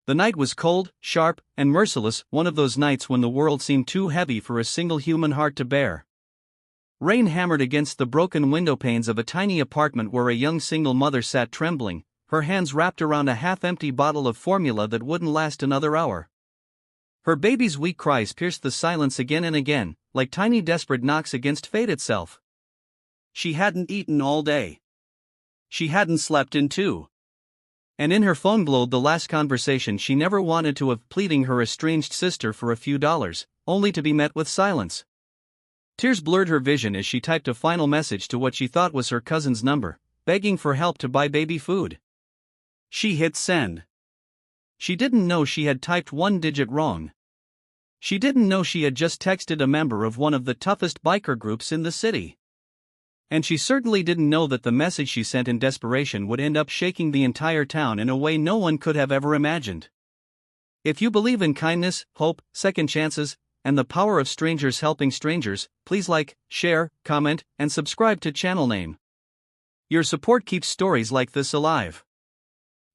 The night was cold, sharp, and merciless, one of those nights when the world seemed too heavy for a single human heart to bear. Rain hammered against the broken windowpanes of a tiny apartment where a young single mother sat trembling, her hands wrapped around a half-empty bottle of formula that wouldn't last another hour. Her baby's weak cries pierced the silence again and again, like tiny desperate knocks against fate itself. She hadn't eaten all day. She hadn't slept in 2. And in her phone glowed the last conversation she never wanted to have, pleading her estranged sister for a few dollars, only to be met with silence. Tears blurred her vision as she typed a final message to what she thought was her cousin's number, begging for help to buy baby food. She hit send. She didn't know she had typed one digit wrong. She didn't know she had just texted a member of one of the toughest biker groups in the city. And she certainly didn't know that the message she sent in desperation would end up shaking the entire town in a way no one could have ever imagined. If you believe in kindness, hope, second chances, and the power of strangers helping strangers, please like, share, comment, and subscribe to channel name. Your support keeps stories like this alive.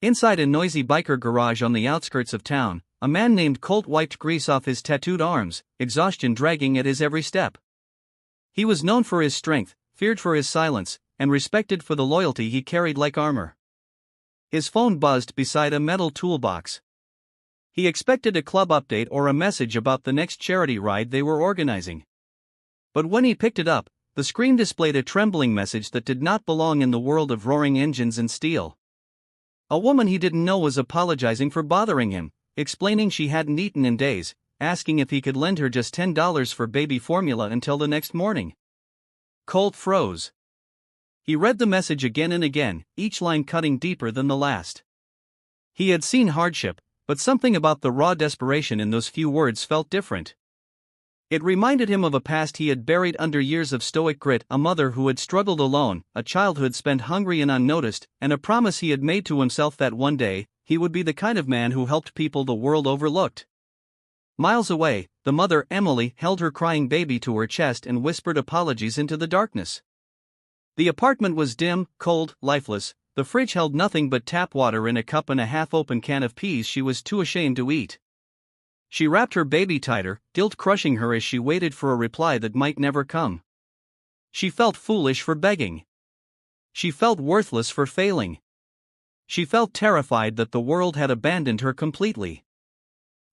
Inside a noisy biker garage on the outskirts of town, a man named Colt wiped grease off his tattooed arms, exhaustion dragging at his every step. He was known for his strength, feared for his silence, and respected for the loyalty he carried like armor. His phone buzzed beside a metal toolbox. He expected a club update or a message about the next charity ride they were organizing. But when he picked it up, the screen displayed a trembling message that did not belong in the world of roaring engines and steel. A woman he didn't know was apologizing for bothering him, explaining she hadn't eaten in days, asking if he could lend her just $10 for baby formula until the next morning. Colt froze. He read the message again and again, each line cutting deeper than the last. He had seen hardship, but something about the raw desperation in those few words felt different. It reminded him of a past he had buried under years of stoic grit, a mother who had struggled alone, a childhood spent hungry and unnoticed, and a promise he had made to himself that one day, he would be the kind of man who helped people the world overlooked. Miles away, the mother, Emily, held her crying baby to her chest and whispered apologies into the darkness. The apartment was dim, cold, lifeless. The fridge held nothing but tap water in a cup and a half-open can of peas she was too ashamed to eat. She wrapped her baby tighter, guilt crushing her as she waited for a reply that might never come. She felt foolish for begging. She felt worthless for failing. She felt terrified that the world had abandoned her completely.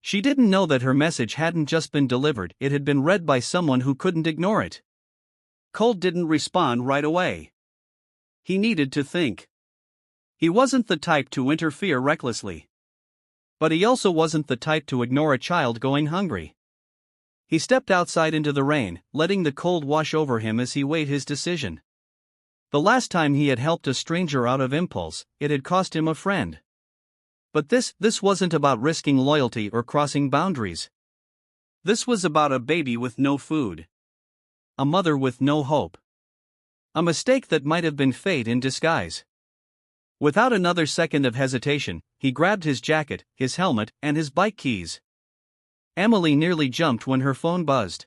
She didn't know that her message hadn't just been delivered, it had been read by someone who couldn't ignore it. Colt didn't respond right away. He needed to think. He wasn't the type to interfere recklessly. But he also wasn't the type to ignore a child going hungry. He stepped outside into the rain, letting the cold wash over him as he weighed his decision. The last time he had helped a stranger out of impulse, it had cost him a friend. But this wasn't about risking loyalty or crossing boundaries. This was about a baby with no food. A mother with no hope. A mistake that might have been fate in disguise. Without another second of hesitation, he grabbed his jacket, his helmet, and his bike keys. Emily nearly jumped when her phone buzzed.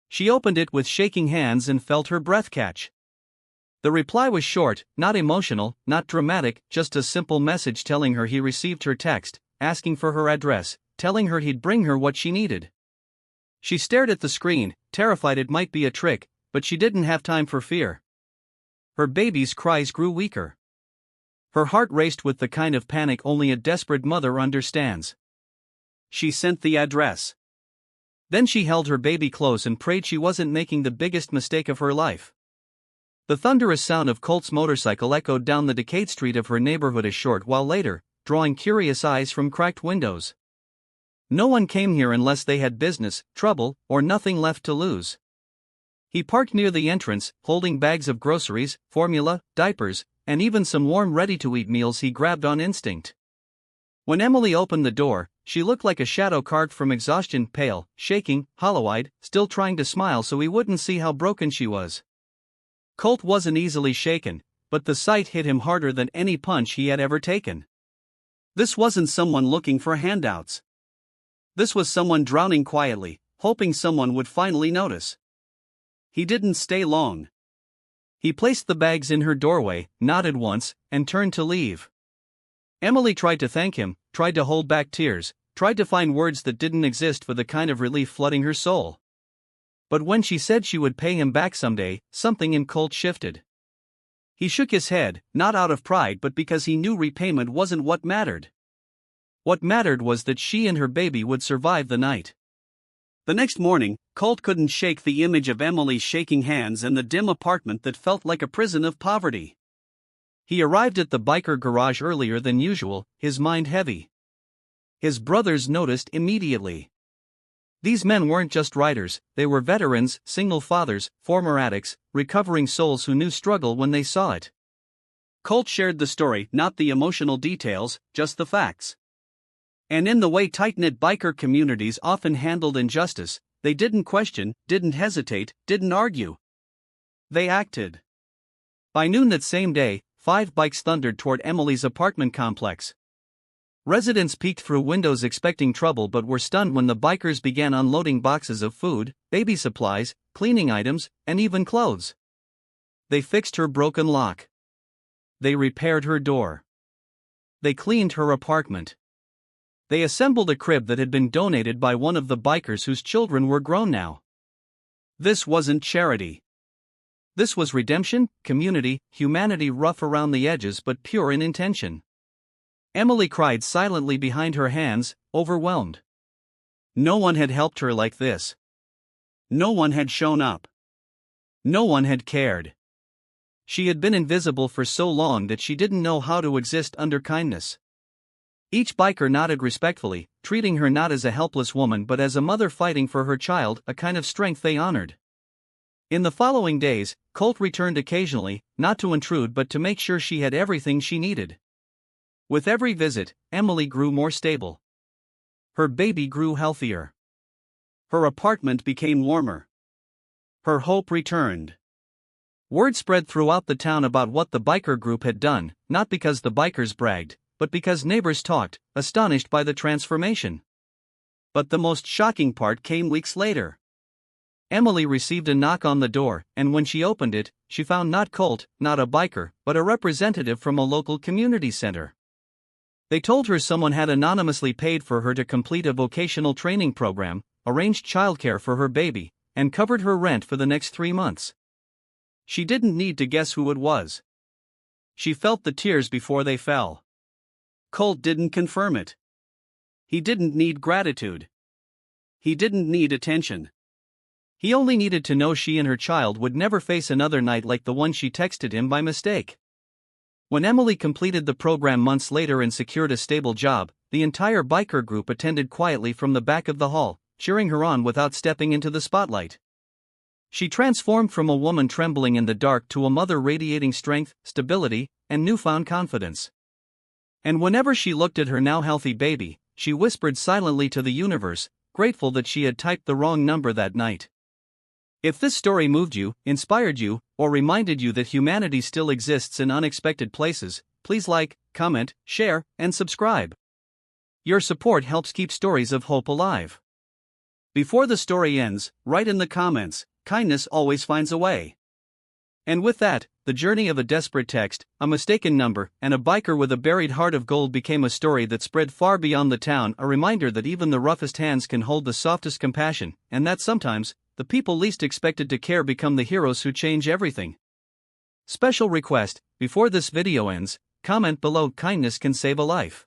She opened it with shaking hands and felt her breath catch. The reply was short, not emotional, not dramatic, just a simple message telling her he received her text, asking for her address, telling her he'd bring her what she needed. She stared at the screen, terrified it might be a trick, but she didn't have time for fear. Her baby's cries grew weaker. Her heart raced with the kind of panic only a desperate mother understands. She sent the address. Then she held her baby close and prayed she wasn't making the biggest mistake of her life. The thunderous sound of Colt's motorcycle echoed down the decayed street of her neighborhood a short while later, drawing curious eyes from cracked windows. No one came here unless they had business, trouble, or nothing left to lose. He parked near the entrance, holding bags of groceries, formula, diapers, and even some warm ready-to-eat meals he grabbed on instinct. When Emily opened the door, she looked like a shadow carved from exhaustion, pale, shaking, hollow-eyed, still trying to smile so he wouldn't see how broken she was. Colt wasn't easily shaken, but the sight hit him harder than any punch he had ever taken. This wasn't someone looking for handouts. This was someone drowning quietly, hoping someone would finally notice. He didn't stay long. He placed the bags in her doorway, nodded once, and turned to leave. Emily tried to thank him, tried to hold back tears, tried to find words that didn't exist for the kind of relief flooding her soul. But when she said she would pay him back someday, something in Colt shifted. He shook his head, not out of pride but because he knew repayment wasn't what mattered. What mattered was that she and her baby would survive the night. The next morning, Colt couldn't shake the image of Emily's shaking hands in the dim apartment that felt like a prison of poverty. He arrived at the biker garage earlier than usual, his mind heavy. His brothers noticed immediately. These men weren't just riders, they were veterans, single fathers, former addicts, recovering souls who knew struggle when they saw it. Colt shared the story, not the emotional details, just the facts. And in the way tight-knit biker communities often handled injustice, they didn't question, didn't hesitate, didn't argue. They acted. By noon that same day, 5 bikes thundered toward Emily's apartment complex. Residents peeked through windows expecting trouble but were stunned when the bikers began unloading boxes of food, baby supplies, cleaning items, and even clothes. They fixed her broken lock. They repaired her door. They cleaned her apartment. They assembled a crib that had been donated by one of the bikers whose children were grown now. This wasn't charity. This was redemption, community, humanity, rough around the edges but pure in intention. Emily cried silently behind her hands, overwhelmed. No one had helped her like this. No one had shown up. No one had cared. She had been invisible for so long that she didn't know how to exist under kindness. Each biker nodded respectfully, treating her not as a helpless woman but as a mother fighting for her child, a kind of strength they honored. In the following days, Colt returned occasionally, not to intrude but to make sure she had everything she needed. With every visit, Emily grew more stable. Her baby grew healthier. Her apartment became warmer. Her hope returned. Word spread throughout the town about what the biker group had done, not because the bikers bragged, but because neighbors talked, astonished by the transformation. But the most shocking part came weeks later. Emily received a knock on the door, and when she opened it, she found not Colt, not a biker, but a representative from a local community center. They told her someone had anonymously paid for her to complete a vocational training program, arranged childcare for her baby, and covered her rent for the next 3 months. She didn't need to guess who it was. She felt the tears before they fell. Colt didn't confirm it. He didn't need gratitude. He didn't need attention. He only needed to know she and her child would never face another night like the one she texted him by mistake. When Emily completed the program months later and secured a stable job, the entire biker group attended quietly from the back of the hall, cheering her on without stepping into the spotlight. She transformed from a woman trembling in the dark to a mother radiating strength, stability, and newfound confidence. And whenever she looked at her now healthy baby, she whispered silently to the universe, grateful that she had typed the wrong number that night. If this story moved you, inspired you, or reminded you that humanity still exists in unexpected places, please like, comment, share, and subscribe. Your support helps keep stories of hope alive. Before the story ends, write in the comments, kindness always finds a way. And with that, the journey of a desperate text, a mistaken number, and a biker with a buried heart of gold became a story that spread far beyond the town, a reminder that even the roughest hands can hold the softest compassion, and that sometimes, the people least expected to care become the heroes who change everything. Special request, before this video ends, comment below, kindness can save a life.